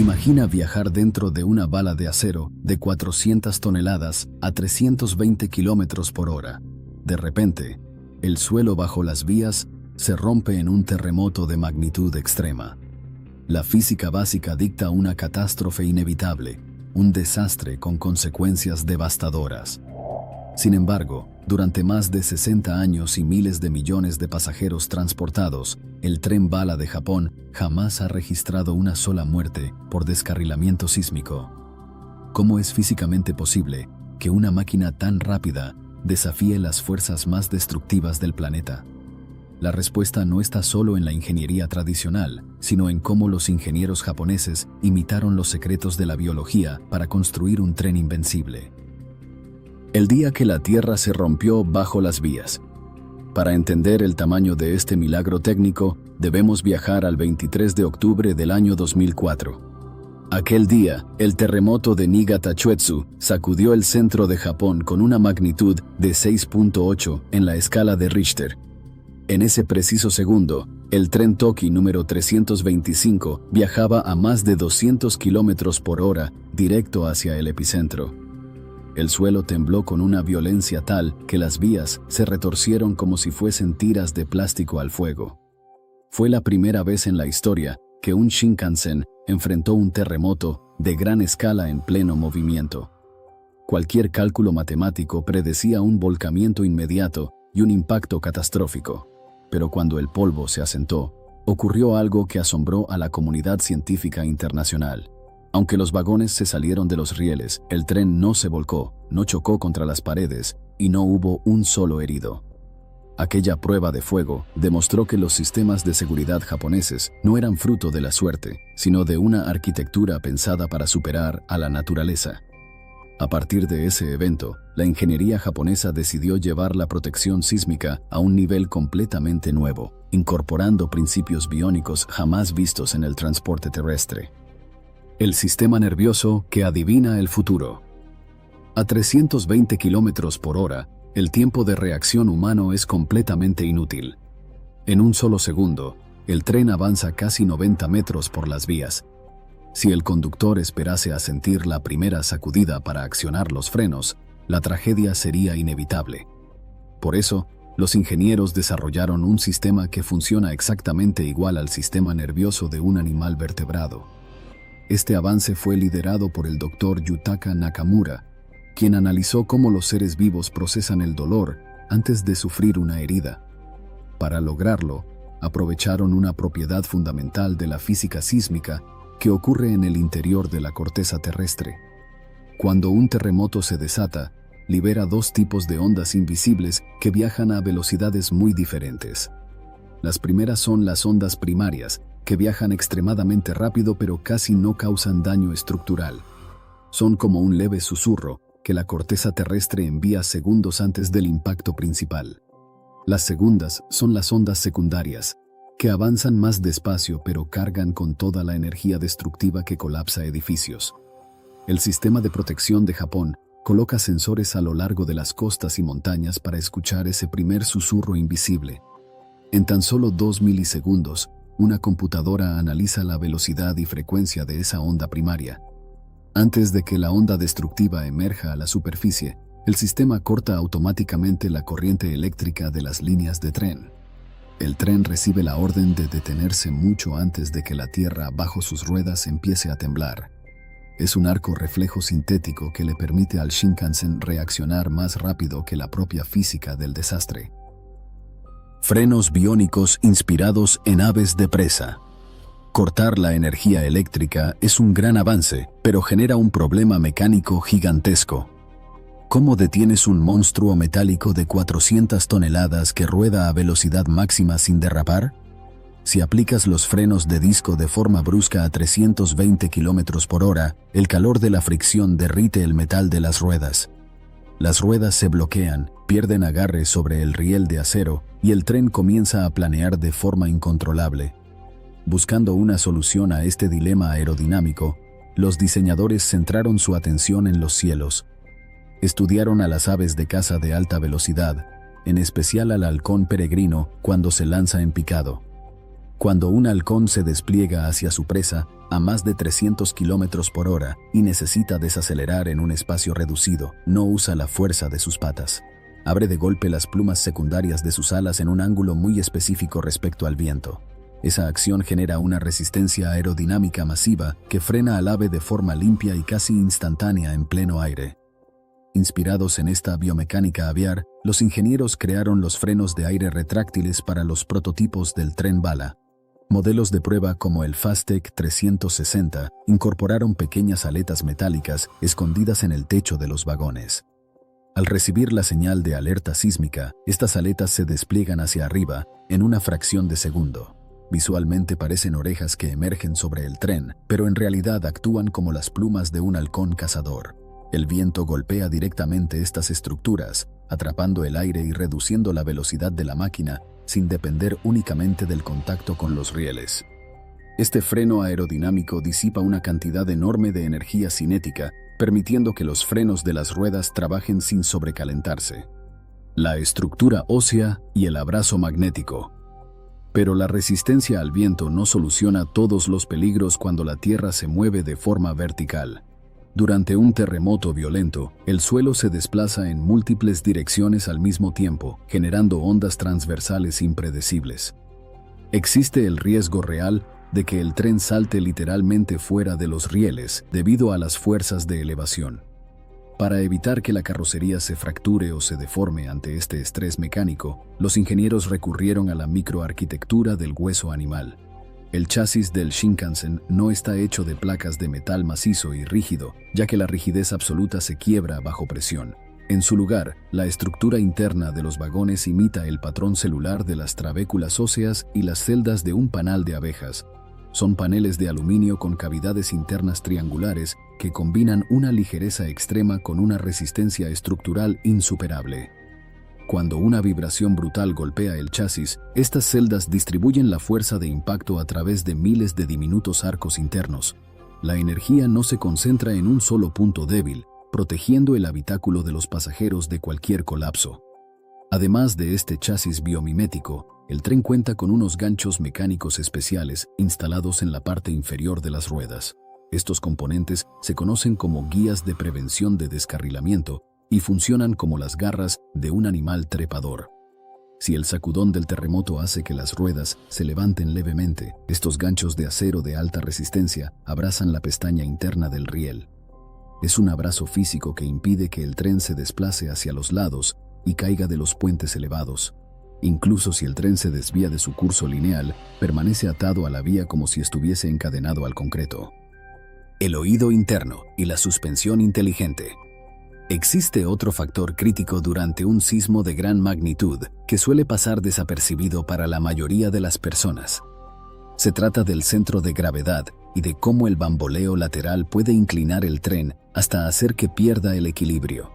Imagina viajar dentro de una bala de acero de 400 toneladas a 320 kilómetros por hora. De repente, el suelo bajo las vías se rompe en un terremoto de magnitud extrema. La física básica dicta una catástrofe inevitable, un desastre con consecuencias devastadoras. Sin embargo, durante más de 60 años y miles de millones de pasajeros transportados, el tren bala de Japón jamás ha registrado una sola muerte por descarrilamiento sísmico. ¿Cómo es físicamente posible que una máquina tan rápida desafíe las fuerzas más destructivas del planeta? La respuesta no está solo en la ingeniería tradicional, sino en cómo los ingenieros japoneses imitaron los secretos de la biología para construir un tren invencible. El día que la Tierra se rompió bajo las vías. Para entender el tamaño de este milagro técnico, debemos viajar al 23 de octubre del año 2004. Aquel día, el terremoto de Niigata-Chuetsu sacudió el centro de Japón con una magnitud de 6.8 en la escala de Richter. En ese preciso segundo, el tren Toki número 325 viajaba a más de 200 kilómetros por hora directo hacia el epicentro. El suelo tembló con una violencia tal que las vías se retorcieron como si fuesen tiras de plástico al fuego. Fue la primera vez en la historia que un Shinkansen enfrentó un terremoto de gran escala en pleno movimiento. Cualquier cálculo matemático predecía un volcamiento inmediato y un impacto catastrófico. Pero cuando el polvo se asentó, ocurrió algo que asombró a la comunidad científica internacional. Aunque los vagones se salieron de los rieles, el tren no se volcó, no chocó contra las paredes y no hubo un solo herido. Aquella prueba de fuego demostró que los sistemas de seguridad japoneses no eran fruto de la suerte, sino de una arquitectura pensada para superar a la naturaleza. A partir de ese evento, la ingeniería japonesa decidió llevar la protección sísmica a un nivel completamente nuevo, incorporando principios biónicos jamás vistos en el transporte terrestre. El sistema nervioso que adivina el futuro. A 320 kilómetros por hora, el tiempo de reacción humano es completamente inútil. En un solo segundo, el tren avanza casi 90 metros por las vías. Si el conductor esperase a sentir la primera sacudida para accionar los frenos, la tragedia sería inevitable. Por eso, los ingenieros desarrollaron un sistema que funciona exactamente igual al sistema nervioso de un animal vertebrado. Este avance fue liderado por el Dr. Yutaka Nakamura, quien analizó cómo los seres vivos procesan el dolor antes de sufrir una herida. Para lograrlo, aprovecharon una propiedad fundamental de la física sísmica que ocurre en el interior de la corteza terrestre. Cuando un terremoto se desata, libera dos tipos de ondas invisibles que viajan a velocidades muy diferentes. Las primeras son las ondas primarias, que viajan extremadamente rápido pero casi no causan daño estructural. Son como un leve susurro que la corteza terrestre envía segundos antes del impacto principal. Las segundas son las ondas secundarias, que avanzan más despacio pero cargan con toda la energía destructiva que colapsa edificios. El sistema de protección de Japón coloca sensores a lo largo de las costas y montañas para escuchar ese primer susurro invisible. En tan solo 2 milisegundos, una computadora analiza la velocidad y frecuencia de esa onda primaria. Antes de que la onda destructiva emerja a la superficie, el sistema corta automáticamente la corriente eléctrica de las líneas de tren. El tren recibe la orden de detenerse mucho antes de que la tierra bajo sus ruedas empiece a temblar. Es un arco reflejo sintético que le permite al Shinkansen reaccionar más rápido que la propia física del desastre. Frenos biónicos inspirados en aves de presa. Cortar la energía eléctrica es un gran avance, pero genera un problema mecánico gigantesco. ¿Cómo detienes un monstruo metálico de 400 toneladas que rueda a velocidad máxima sin derrapar? Si aplicas los frenos de disco de forma brusca a 320 km por hora, el calor de la fricción derrite el metal de las ruedas. Las ruedas se bloquean, pierden agarre sobre el riel de acero y el tren comienza a planear de forma incontrolable. Buscando una solución a este dilema aerodinámico, los diseñadores centraron su atención en los cielos. Estudiaron a las aves de caza de alta velocidad, en especial al halcón peregrino cuando se lanza en picado. Cuando un halcón se despliega hacia su presa a más de 300 kilómetros por hora y necesita desacelerar en un espacio reducido, no usa la fuerza de sus patas. Abre de golpe las plumas secundarias de sus alas en un ángulo muy específico respecto al viento. Esa acción genera una resistencia aerodinámica masiva que frena al ave de forma limpia y casi instantánea en pleno aire. Inspirados en esta biomecánica aviar, los ingenieros crearon los frenos de aire retráctiles para los prototipos del tren bala. Modelos de prueba como el Fastech 360 incorporaron pequeñas aletas metálicas escondidas en el techo de los vagones. Al recibir la señal de alerta sísmica, estas aletas se despliegan hacia arriba en una fracción de segundo. Visualmente parecen orejas que emergen sobre el tren, pero en realidad actúan como las plumas de un halcón cazador. El viento golpea directamente estas estructuras, atrapando el aire y reduciendo la velocidad de la máquina, sin depender únicamente del contacto con los rieles. Este freno aerodinámico disipa una cantidad enorme de energía cinética, permitiendo que los frenos de las ruedas trabajen sin sobrecalentarse. La estructura ósea y el abrazo magnético. Pero la resistencia al viento no soluciona todos los peligros cuando la Tierra se mueve de forma vertical. Durante un terremoto violento, el suelo se desplaza en múltiples direcciones al mismo tiempo, generando ondas transversales impredecibles. Existe el riesgo real de que el tren salte literalmente fuera de los rieles debido a las fuerzas de elevación. Para evitar que la carrocería se fracture o se deforme ante este estrés mecánico, los ingenieros recurrieron a la microarquitectura del hueso animal. El chasis del Shinkansen no está hecho de placas de metal macizo y rígido, ya que la rigidez absoluta se quiebra bajo presión. En su lugar, la estructura interna de los vagones imita el patrón celular de las trabéculas óseas y las celdas de un panal de abejas. Son paneles de aluminio con cavidades internas triangulares que combinan una ligereza extrema con una resistencia estructural insuperable. Cuando una vibración brutal golpea el chasis, estas celdas distribuyen la fuerza de impacto a través de miles de diminutos arcos internos. La energía no se concentra en un solo punto débil, protegiendo el habitáculo de los pasajeros de cualquier colapso. Además de este chasis biomimético, el tren cuenta con unos ganchos mecánicos especiales instalados en la parte inferior de las ruedas. Estos componentes se conocen como guías de prevención de descarrilamiento y funcionan como las garras de un animal trepador. Si el sacudón del terremoto hace que las ruedas se levanten levemente, estos ganchos de acero de alta resistencia abrazan la pestaña interna del riel. Es un abrazo físico que impide que el tren se desplace hacia los lados y caiga de los puentes elevados. Incluso si el tren se desvía de su curso lineal, permanece atado a la vía como si estuviese encadenado al concreto. El oído interno y la suspensión inteligente. Existe otro factor crítico durante un sismo de gran magnitud que suele pasar desapercibido para la mayoría de las personas. Se trata del centro de gravedad y de cómo el bamboleo lateral puede inclinar el tren hasta hacer que pierda el equilibrio.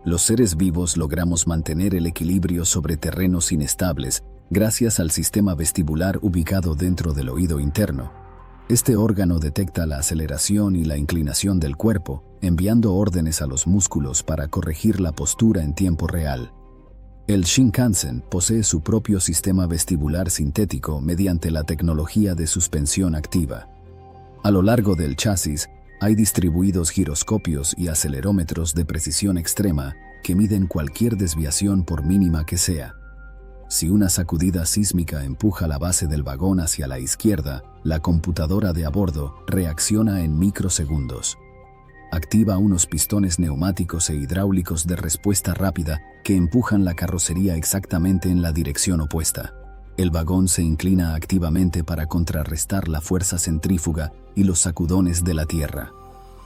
Los seres vivos logramos mantener el equilibrio sobre terrenos inestables gracias al sistema vestibular ubicado dentro del oído interno. Este órgano detecta la aceleración y la inclinación del cuerpo, enviando órdenes a los músculos para corregir la postura en tiempo real. El Shinkansen posee su propio sistema vestibular sintético mediante la tecnología de suspensión activa. A lo largo del chasis hay distribuidos giroscopios y acelerómetros de precisión extrema que miden cualquier desviación por mínima que sea. Si una sacudida sísmica empuja la base del vagón hacia la izquierda, la computadora de a bordo reacciona en microsegundos. Activa unos pistones neumáticos e hidráulicos de respuesta rápida que empujan la carrocería exactamente en la dirección opuesta. El vagón se inclina activamente para contrarrestar la fuerza centrífuga y los sacudones de la tierra.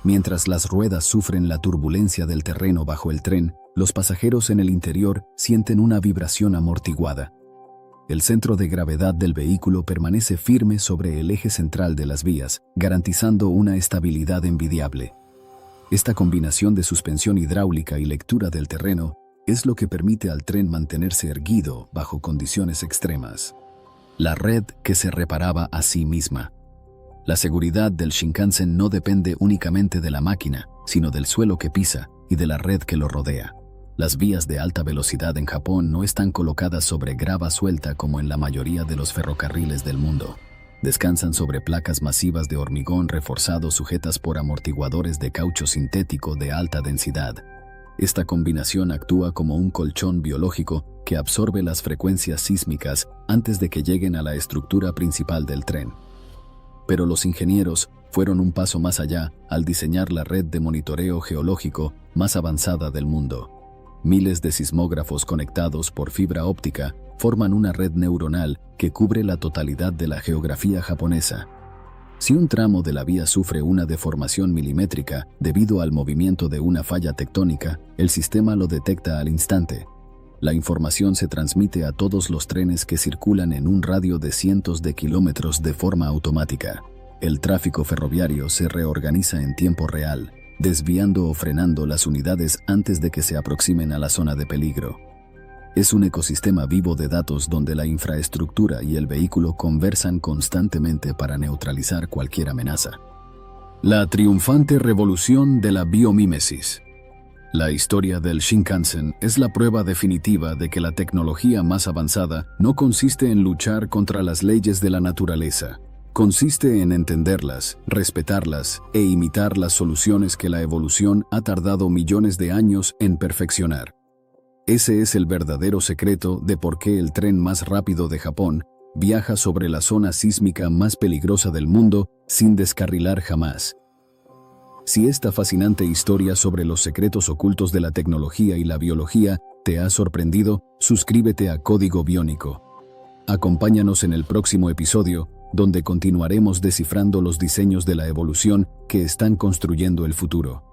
Mientras las ruedas sufren la turbulencia del terreno bajo el tren, los pasajeros en el interior sienten una vibración amortiguada. El centro de gravedad del vehículo permanece firme sobre el eje central de las vías, garantizando una estabilidad envidiable. Esta combinación de suspensión hidráulica y lectura del terreno es lo que permite al tren mantenerse erguido bajo condiciones extremas. La red que se reparaba a sí misma. La seguridad del Shinkansen no depende únicamente de la máquina, sino del suelo que pisa y de la red que lo rodea. Las vías de alta velocidad en Japón no están colocadas sobre grava suelta como en la mayoría de los ferrocarriles del mundo. Descansan sobre placas masivas de hormigón reforzado sujetas por amortiguadores de caucho sintético de alta densidad. Esta combinación actúa como un colchón biológico que absorbe las frecuencias sísmicas antes de que lleguen a la estructura principal del tren. Pero los ingenieros fueron un paso más allá al diseñar la red de monitoreo geológico más avanzada del mundo. Miles de sismógrafos conectados por fibra óptica forman una red neuronal que cubre la totalidad de la geografía japonesa. Si un tramo de la vía sufre una deformación milimétrica debido al movimiento de una falla tectónica, el sistema lo detecta al instante. La información se transmite a todos los trenes que circulan en un radio de cientos de kilómetros de forma automática. El tráfico ferroviario se reorganiza en tiempo real, desviando o frenando las unidades antes de que se aproximen a la zona de peligro. Es un ecosistema vivo de datos donde la infraestructura y el vehículo conversan constantemente para neutralizar cualquier amenaza. La triunfante revolución de la biomímesis. La historia del Shinkansen es la prueba definitiva de que la tecnología más avanzada no consiste en luchar contra las leyes de la naturaleza. Consiste en entenderlas, respetarlas e imitar las soluciones que la evolución ha tardado millones de años en perfeccionar. Ese es el verdadero secreto de por qué el tren más rápido de Japón viaja sobre la zona sísmica más peligrosa del mundo sin descarrilar jamás. Si esta fascinante historia sobre los secretos ocultos de la tecnología y la biología te ha sorprendido, suscríbete a Código Biónico. Acompáñanos en el próximo episodio, donde continuaremos descifrando los diseños de la evolución que están construyendo el futuro.